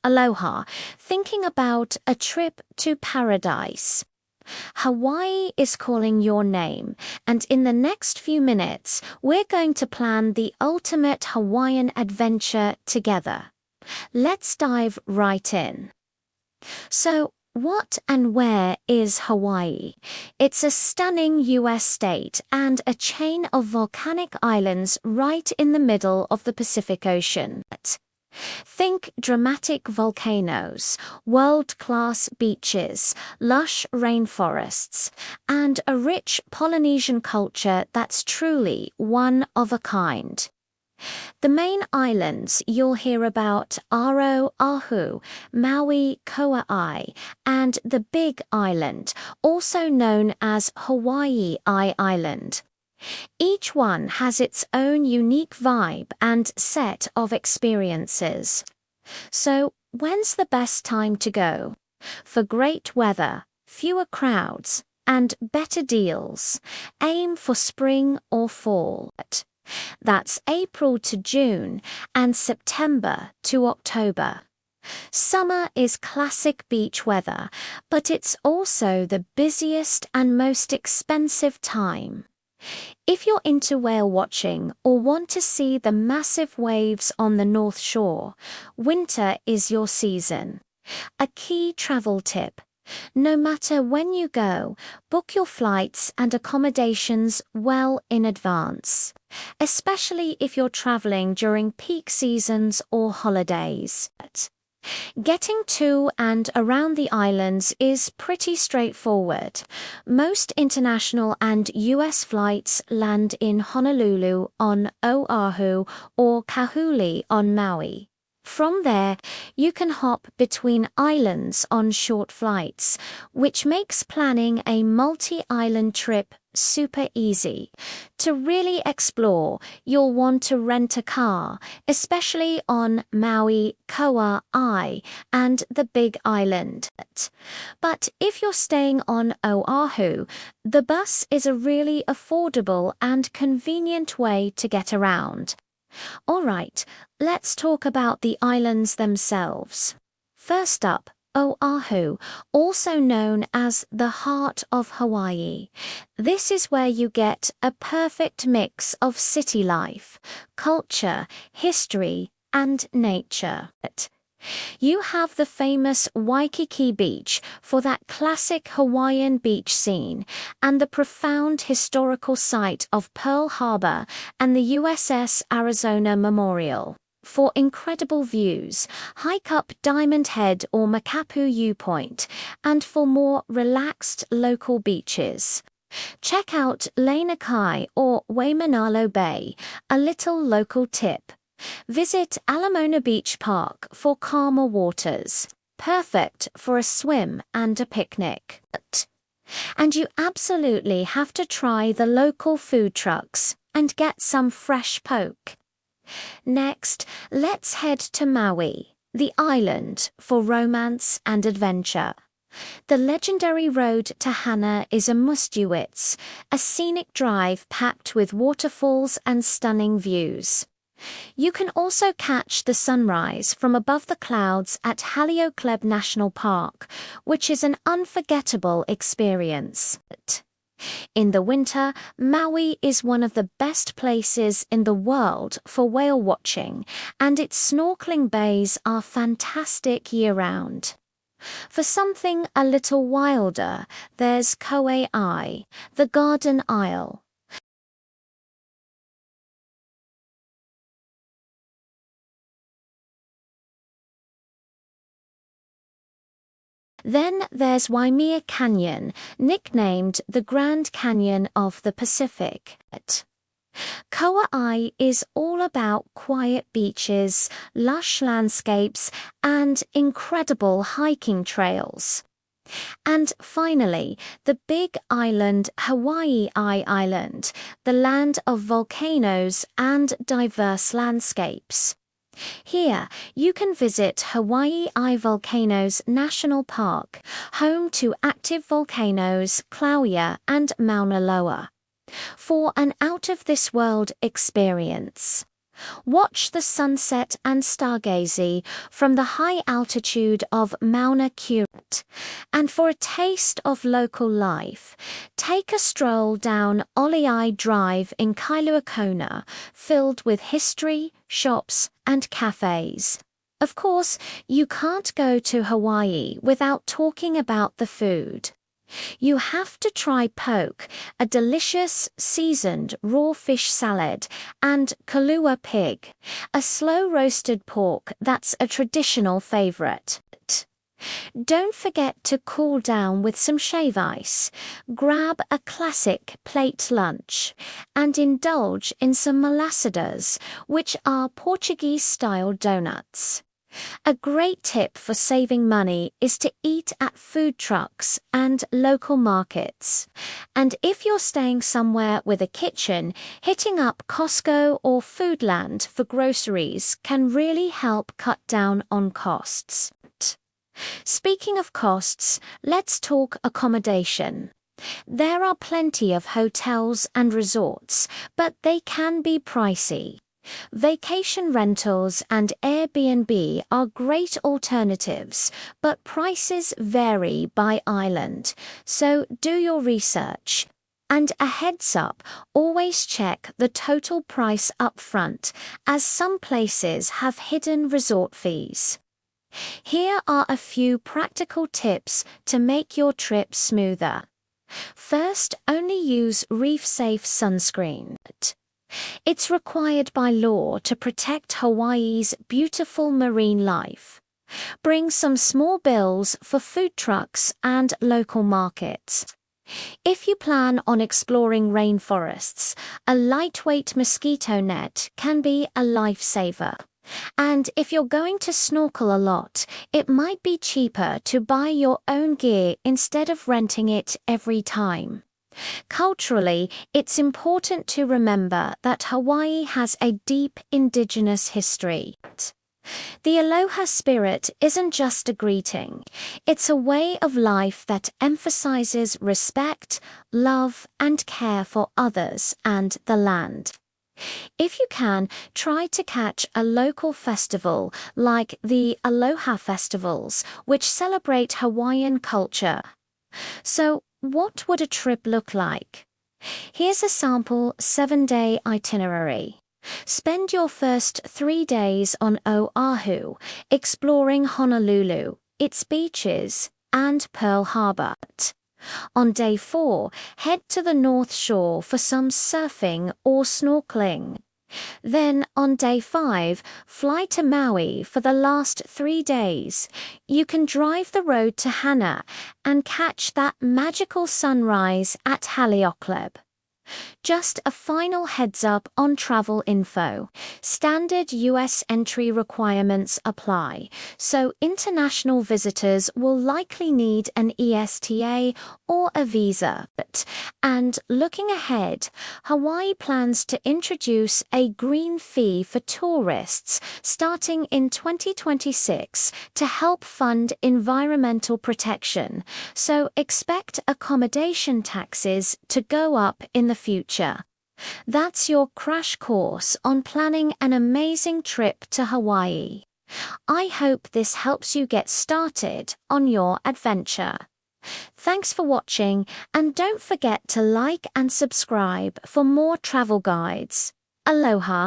Aloha, thinking about a trip to paradise. Hawaii is calling your name, and in the next few minutes, we're going to plan the ultimate Hawaiian adventure together. Let's dive right in. So, what and where is Hawaii? It's a stunning U.S. state and a chain of volcanic islands right in the middle of the Pacific Ocean. Think dramatic volcanoes, world-class beaches, lush rainforests, and a rich Polynesian culture that's truly one of a kind. The main islands you'll hear about are Oahu, Maui, Kauai, and the Big Island, also known as Hawaii Island. Each one has its own unique vibe and set of experiences. So, when's the best time to go? For great weather, fewer crowds, and better deals, aim for spring or fall. That's April to June and September to October. Summer is classic beach weather, but it's also the busiest and most expensive time. If you're into whale watching or want to see the massive waves on the North Shore, winter is your season. A key travel tip: no matter when you go, book your flights and accommodations well in advance, especially if you're traveling during peak seasons or holidays. Getting to and around the islands is pretty straightforward. Most international and U.S. flights land in Honolulu on Oahu or Kahului on Maui. From there, you can hop between islands on short flights, which makes planning a multi-island trip super easy. To really explore, you'll want to rent a car, especially on Maui, Kauai, and the Big Island. But if you're staying on Oahu, the bus is a really affordable and convenient way to get around. All right, let's talk about the islands themselves. First up, Oahu, also known as the heart of Hawaii. This is where you get a perfect mix of city life, culture, history, and nature. You have the famous Waikiki Beach for that classic Hawaiian beach scene, and the profound historical site of Pearl Harbor and the USS Arizona Memorial. For incredible views, hike up Diamond Head or Makapu'u Point, and for more relaxed local beaches, check out Lainakai or Waimanalo Bay, a little local tip. Visit Alamona Beach Park for calmer waters, perfect for a swim and a picnic. And you absolutely have to try the local food trucks and get some fresh poke. Next, let's head to Maui, the island for romance and adventure. The legendary road to Hana is a must-do-its, a scenic drive packed with waterfalls and stunning views. You can also catch the sunrise from above the clouds at Haleokleb National Park, which is an unforgettable experience. In the winter, Maui is one of the best places in the world for whale watching, and its snorkeling bays are fantastic year-round. For something a little wilder, there's Kauai, the Garden Isle. Then there's Waimea Canyon, nicknamed the Grand Canyon of the Pacific. Kauai is all about quiet beaches, lush landscapes, and incredible hiking trails. And finally, the Big Island, Hawaii Island, the land of volcanoes and diverse landscapes. Here, you can visit Hawaii Volcanoes National Park, home to active volcanoes Kilauea and Mauna Loa, for an out-of-this-world experience. Watch the sunset and stargazing from the high altitude of Mauna Kea. And for a taste of local life, take a stroll down Oliai Drive in Kailua Kona, filled with history, shops, and cafes. Of course, you can't go to Hawaii without talking about the food. You have to try poke, a delicious seasoned raw fish salad, and kalua pig, a slow-roasted pork that's a traditional favorite. Don't forget to cool down with some shave ice, grab a classic plate lunch, and indulge in some malasadas, which are Portuguese-style donuts. A great tip for saving money is to eat at food trucks and local markets. And if you're staying somewhere with a kitchen, hitting up Costco or Foodland for groceries can really help cut down on costs. Speaking of costs, let's talk accommodation. There are plenty of hotels and resorts, but they can be pricey. Vacation rentals and Airbnb are great alternatives, but prices vary by island, so do your research. And a heads up, always check the total price up front, as some places have hidden resort fees. Here are a few practical tips to make your trip smoother. First, only use reef-safe sunscreen. It's required by law to protect Hawaii's beautiful marine life. Bring some small bills for food trucks and local markets. If you plan on exploring rainforests, a lightweight mosquito net can be a lifesaver. And if you're going to snorkel a lot, it might be cheaper to buy your own gear instead of renting it every time. Culturally, it's important to remember that Hawaii has a deep indigenous history. The aloha spirit isn't just a greeting, it's a way of life that emphasizes respect, love, and care for others and the land. If you can, try to catch a local festival like the Aloha Festivals, which celebrate Hawaiian culture. So, what would a trip look like? Here's a sample 7-day itinerary. Spend your first 3 days on Oahu, exploring Honolulu, its beaches, and Pearl Harbor. On day 4, head to the North Shore for some surfing or snorkeling. Then, on day 5, fly to Maui for the last 3 days. You can drive the road to Hana and catch that magical sunrise at Haleokleb. Just a final heads up on travel info. Standard US entry requirements apply, so international visitors will likely need an ESTA or a visa. And looking ahead, Hawaii plans to introduce a green fee for tourists starting in 2026 to help fund environmental protection, so expect accommodation taxes to go up in the future. That's your crash course on planning an amazing trip to Hawaii. I hope this helps you get started on your adventure. Thanks for watching, and don't forget to like and subscribe for more travel guides. Aloha.